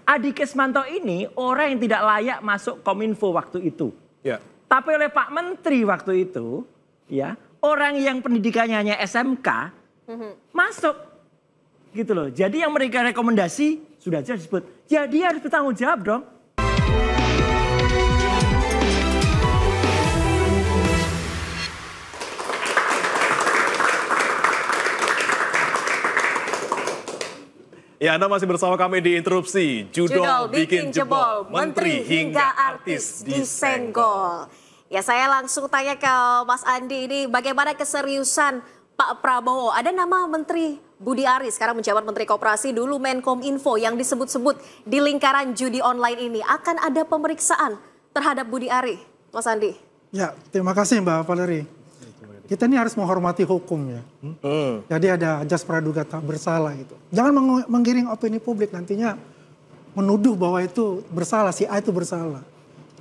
Adi Kesmanto ini orang yang tidak layak masuk Kominfo waktu itu. Ya. Tapi oleh Pak Menteri waktu itu, ya orang yang pendidikannya hanya SMK masuk, gitu loh. Jadi yang mereka rekomendasi sudah jelas disebut. Jadi harus bertanggung jawab dong. Ya, Anda masih bersama kami di Interupsi. Judul bikin jebol, menteri hingga artis disenggol. Ya, saya langsung tanya ke Mas Andi ini, bagaimana keseriusan Pak Prabowo? Ada nama Menteri Budi Ari, sekarang menjabat Menteri Koperasi, dulu Menkominfo, yang disebut-sebut di lingkaran judi online ini. Akan ada pemeriksaan terhadap Budi Ari, Mas Andi? Ya, terima kasih Mbak Valeri. Kita ini harus menghormati hukum ya. Jadi ada ajas praduga tak bersalah gitu. Jangan menggiring opini publik nantinya menuduh bahwa itu bersalah, si A itu bersalah.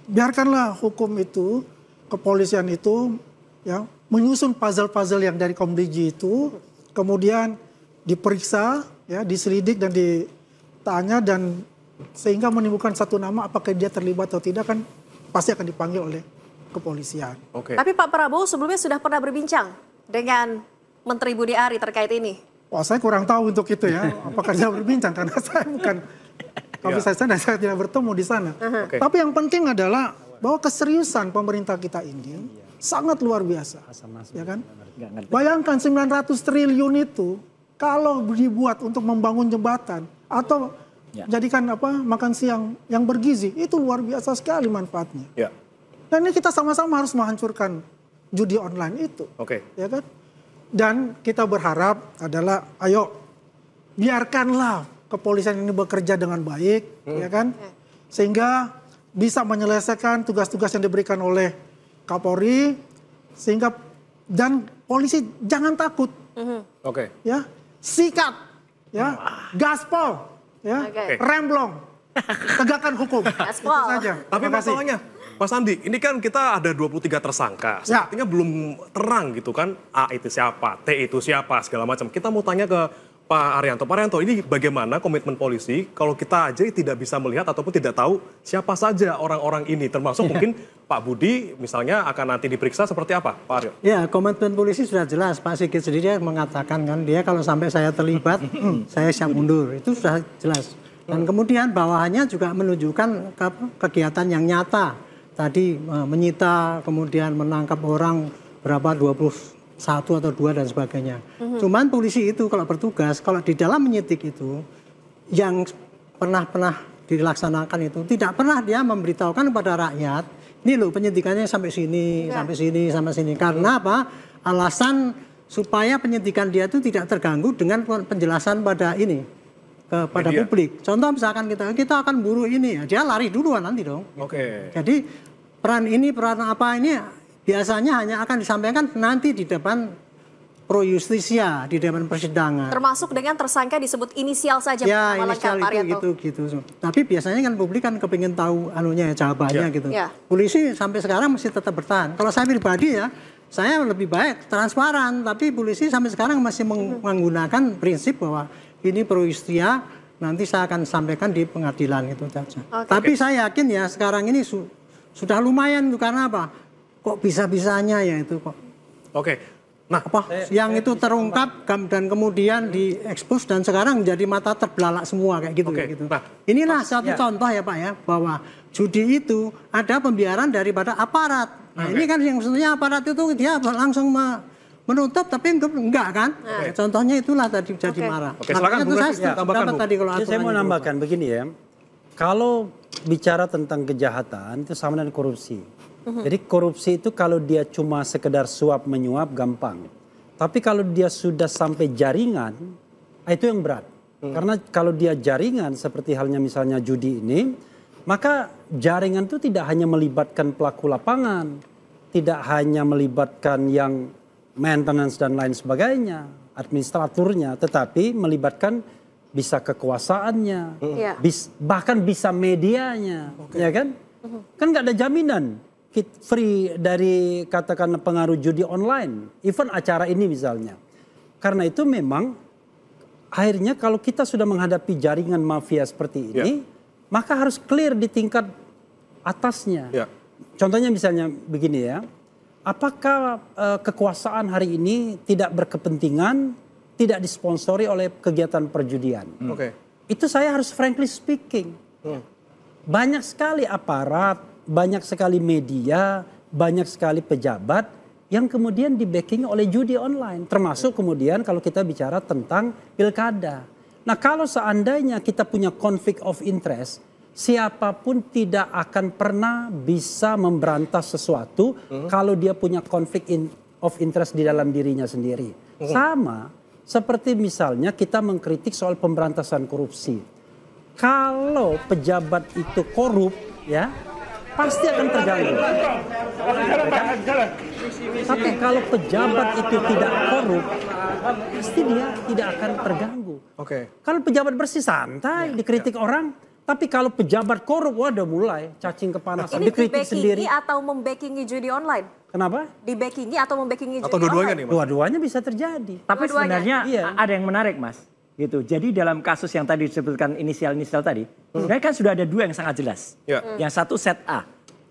Biarkanlah hukum itu, kepolisian itu ya menyusun puzzle-puzzle yang dari Komdigi itu, kemudian diperiksa, ya diselidik dan ditanya dan sehingga menimbulkan satu nama apakah dia terlibat atau tidak kan pasti akan dipanggil oleh kepolisian. Tapi Pak Prabowo sebelumnya sudah pernah berbincang dengan Menteri Budi Ari terkait ini. Wah, saya kurang tahu untuk itu ya. Apakah dia berbincang karena saya bukan komisaris dan saya tidak bertemu di sana. Tapi yang penting adalah bahwa keseriusan pemerintah kita ini sangat luar biasa. Ya kan? Bayangkan 900 triliun itu kalau dibuat untuk membangun jembatan atau jadikan makan siang yang bergizi, itu luar biasa sekali manfaatnya. Dan ini kita sama-sama harus menghancurkan judi online itu. Ya kan? Dan kita berharap adalah ayo biarkanlah kepolisian ini bekerja dengan baik, ya kan? Sehingga bisa menyelesaikan tugas-tugas yang diberikan oleh Kapolri, sehingga dan polisi jangan takut. Ya, sikat, ya, gaspol, ya, remblong, tegakkan hukum. Itu saja. Tapi masalahnya, Mas Andi, ini kan kita ada 23 tersangka. Sepertinya belum terang gitu kan. A itu siapa, T itu siapa, segala macam. Kita mau tanya ke Pak Arianto. Pak Arianto, ini bagaimana komitmen polisi kalau kita aja tidak bisa melihat ataupun tidak tahu siapa saja orang-orang ini. Termasuk mungkin Pak Budi misalnya akan nanti diperiksa seperti apa, Pak Aryo? Ya, komitmen polisi sudah jelas. Pak Sigit sendiri mengatakan kan, dia kalau sampai saya terlibat, saya siap mundur. Itu sudah jelas. Dan kemudian bawahannya juga menunjukkan kegiatan yang nyata. Tadi menyita, kemudian menangkap orang berapa 21 atau 2 dan sebagainya. Cuman polisi itu kalau bertugas, kalau di dalam menyidik itu yang pernah dilaksanakan itu tidak pernah dia memberitahukan kepada rakyat, ini loh penyidikannya sampai sini, sampai sini. Karena apa? Alasan supaya penyidikan dia itu tidak terganggu dengan penjelasan pada ini kepada publik. Contoh misalkan kita akan buru ini, ya, dia lari duluan nanti dong. Jadi peran apa ini biasanya hanya akan disampaikan nanti di depan pro justisia, di depan persidangan. Termasuk dengan tersangka disebut inisial saja. Ya, inisial itu gitu. Tapi biasanya kan publik kan kepingin tahu jawabannya gitu. Polisi sampai sekarang masih tetap bertahan. Kalau saya pribadi ya, saya lebih baik transparan. Tapi polisi sampai sekarang masih menggunakan prinsip bahwa ini pro justisia, nanti saya akan sampaikan di pengadilan itu saja. Tapi saya yakin ya sekarang ini sudah lumayan tuh, karena apa? Kok bisa-bisanya ya itu kok. Nah, yang itu terungkap dan kemudian diekspos dan sekarang jadi mata terbelalak semua kayak gitu. Nah, inilah satu contoh ya Pak ya, bahwa judi itu ada pembiaran daripada aparat. Nah, ini kan yang maksudnya aparat itu dia langsung menutup tapi enggak kan? Contohnya itulah tadi jadi marah. Silakan Bu Refli, tambahkan Bu. Tadi kalau saya mau nambahkan begini ya. Kalau bicara tentang kejahatan itu sama dengan korupsi. Jadi korupsi itu kalau dia cuma sekedar suap menyuap gampang. Tapi kalau dia sudah sampai jaringan, itu yang berat. Karena kalau dia jaringan seperti halnya misalnya judi ini, maka jaringan itu tidak hanya melibatkan pelaku lapangan, tidak hanya melibatkan yang maintenance dan lain sebagainya, administraturnya, tetapi melibatkan bisa kekuasaannya, bahkan bisa medianya, ya kan? Kan nggak ada jaminan free dari katakan pengaruh judi online, even acara ini misalnya. Karena itu memang akhirnya kalau kita sudah menghadapi jaringan mafia seperti ini, maka harus clear di tingkat atasnya. Ya. Contohnya misalnya begini ya, apakah kekuasaan hari ini tidak berkepentingan, tidak disponsori oleh kegiatan perjudian? Oke. Itu saya harus frankly speaking. Banyak sekali aparat, banyak sekali media, banyak sekali pejabat yang kemudian di-backing oleh judi online. Termasuk kemudian kalau kita bicara tentang pilkada. Nah kalau seandainya kita punya conflict of interest, siapapun tidak akan pernah bisa memberantas sesuatu kalau dia punya conflict of interest di dalam dirinya sendiri. Sama seperti misalnya kita mengkritik soal pemberantasan korupsi. Kalau pejabat itu korup, ya pasti akan terganggu. Tapi kalau pejabat itu tidak korup, pasti dia tidak akan terganggu. Oke. Kalau pejabat bersih santai, dikritik orang. Tapi kalau pejabat korup, wah udah mulai cacing kepanasan, Ini dikritik sendiri. atau membackingi judi online? Kenapa? Dibackingi atau membackingi judi Atau dua-duanya online? nih, Mas? Dua-duanya bisa terjadi. Tapi Dua-duanya. sebenarnya Iya. ada yang menarik, Mas. Gitu. Jadi dalam kasus yang tadi disebutkan inisial-inisial tadi, sebenarnya kan sudah ada dua yang sangat jelas. Ya. Yang satu set A,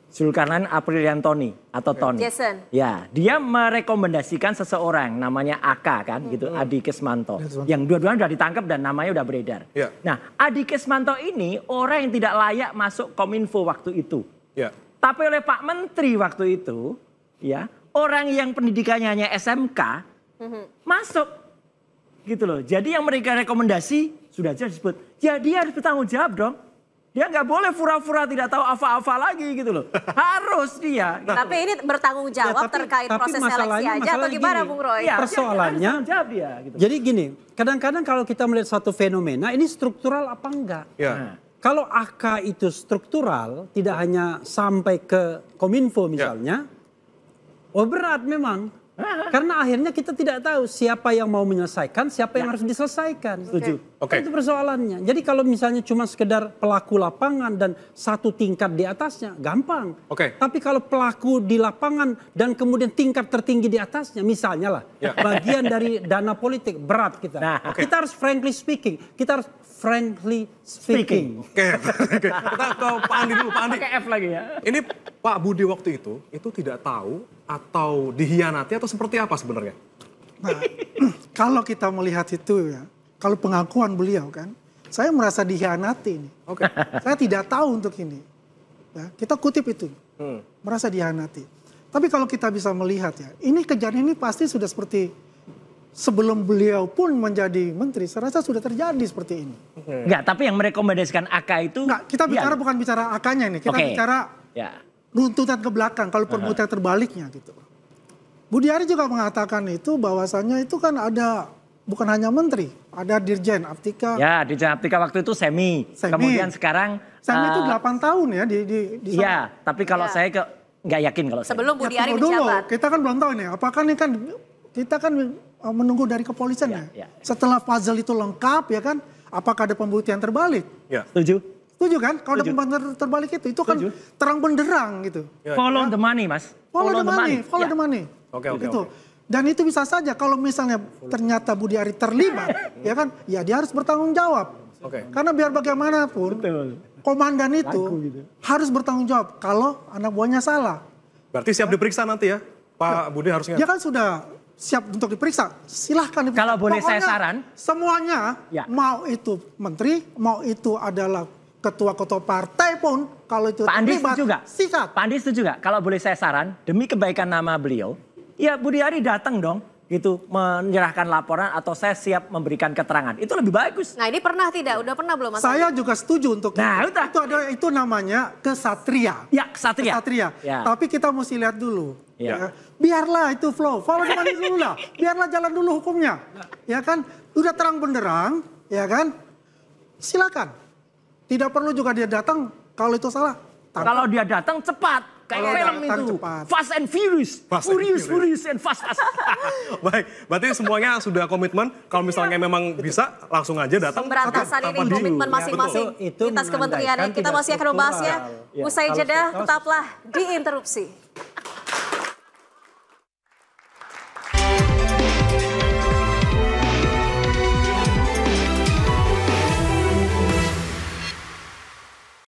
Zulkarnain Apriliantoni atau Tony. Jason. Ya, dia merekomendasikan seseorang namanya AK kan, gitu, Adi Kesmanto. Yang dua-duanya sudah ditangkap dan namanya udah beredar. Ya. Nah, Adi Kesmanto ini orang yang tidak layak masuk Kominfo waktu itu. Ya. Tapi oleh Pak Menteri waktu itu, ya, orang yang pendidikannya hanya SMK masuk, gitu loh. Jadi yang mereka rekomendasi sudah jelas disebut. Ya dia harus bertanggung jawab dong. Dia nggak boleh pura-pura tidak tahu apa-apa lagi gitu loh. Harus dia. Tapi ini bertanggung jawab terkait proses seleksi aja atau gimana Bung Roy? Ya, persoalannya, harus jawab dia. Gitu. jadi gini, kadang-kadang kalau kita melihat satu fenomena, ini struktural apa enggak? Ya. Kalau AK itu struktural, tidak hanya sampai ke Kominfo misalnya, oh berat memang. Karena akhirnya kita tidak tahu siapa yang mau menyelesaikan, siapa yang harus diselesaikan. Setuju. Oke. Itu persoalannya. Jadi kalau misalnya cuma sekedar pelaku lapangan dan satu tingkat di atasnya, gampang. Oke. Tapi kalau pelaku di lapangan dan kemudian tingkat tertinggi di atasnya, misalnya lah, bagian dari dana politik, berat kita. Nah, Kita harus frankly speaking. Kita harus frankly speaking. Oke. Kita ke Pak Andi dulu, Pak Andi. Pakai F lagi ya. Ini Pak Budi waktu itu tidak tahu atau dihianati atau seperti apa sebenarnya? Nah, kalau kita melihat itu ya, kalau pengakuan beliau kan, saya merasa dikhianati ini. Oke. Saya tidak tahu untuk ini. Ya, kita kutip itu, merasa dikhianati. Tapi kalau kita bisa melihat ya, ini kejadian ini pasti sudah seperti sebelum beliau pun menjadi menteri, saya rasa sudah terjadi seperti ini. Enggak, tapi yang merekomendasikan AK itu. Enggak, kita bicara dia. bukan bicara AK-nya ini, kita Oke. bicara Ya. runtutan ke belakang, kalau perbuatan terbaliknya gitu. Budi Ari juga mengatakan itu bahwasannya itu kan ada bukan hanya menteri, ada Dirjen Aptika. Ya, di Aptika waktu itu semi. Kemudian sekarang. Semi itu 8 tahun ya di sana. Iya, tapi kalau Ya. saya nggak yakin kalau Sebelum Budi Ari tunggu dulu, menjabat. kita kan belum tahu nih, apakah ini kan kita kan menunggu dari kepolisian ya. Ya. Setelah puzzle itu lengkap ya kan, apakah ada pembuktian terbalik? Ya. saya. Setuju. Setuju kan? Kalau ada Setuju. pembuktian terbalik itu kan Setuju. terang benderang gitu. Follow the money, Mas. Follow the money, follow Ya. the money. Oke, oke, Gitu. oke. Dan itu bisa saja kalau misalnya ternyata Budi Ari terlibat, ya kan? Ya dia harus bertanggung jawab. Oke. Karena biar bagaimanapun, Betul. komandan itu gitu. harus bertanggung jawab kalau anak buahnya salah. Berarti siap diperiksa nanti ya, Pak Budi harusnya. Dia kan sudah siap untuk diperiksa. Silahkan diperiksa. Kalau boleh saya Pokoknya saran. semuanya, Ya. mau itu menteri, mau itu adalah ketua-ketua partai pun, kalau itu Pak Andi terlibat, setuju nggak? sikat. Pak Andi setuju nggak? Kalau boleh saya saran, demi kebaikan nama beliau, ya Budi Ari datang dong, gitu, menyerahkan laporan atau saya siap memberikan keterangan. Itu lebih bagus. Nah ini pernah tidak? Udah pernah belum Mas? Saya juga setuju untuk Nah, udah. itu namanya kesatria. Ya, kesatria. Kesatria. Ya. Tapi kita mesti lihat dulu. Ya. Ya. Biarlah itu flow, follow the money dulu lah. Biarlah jalan dulu hukumnya. Ya kan? Udah terang benderang, ya kan? Silakan. Tidak perlu juga dia datang kalau itu salah. Tangkap. Kalau dia datang cepat, kayak Kalau film datang itu. cepat. Fast and Furious. Fast and Furious, Furious. Furious and Fast. Baik, berarti semuanya sudah komitmen. Kalau misalnya memang bisa, langsung aja datang. Pemberantasan ini Tanpa di- komitmen Ya, masing-masing betul. Itu lintas kementeriannya. menandakan Kita tidak masih akan membahasnya. struktural. Usai Kalau jeda, struktural- tetaplah di Interupsi.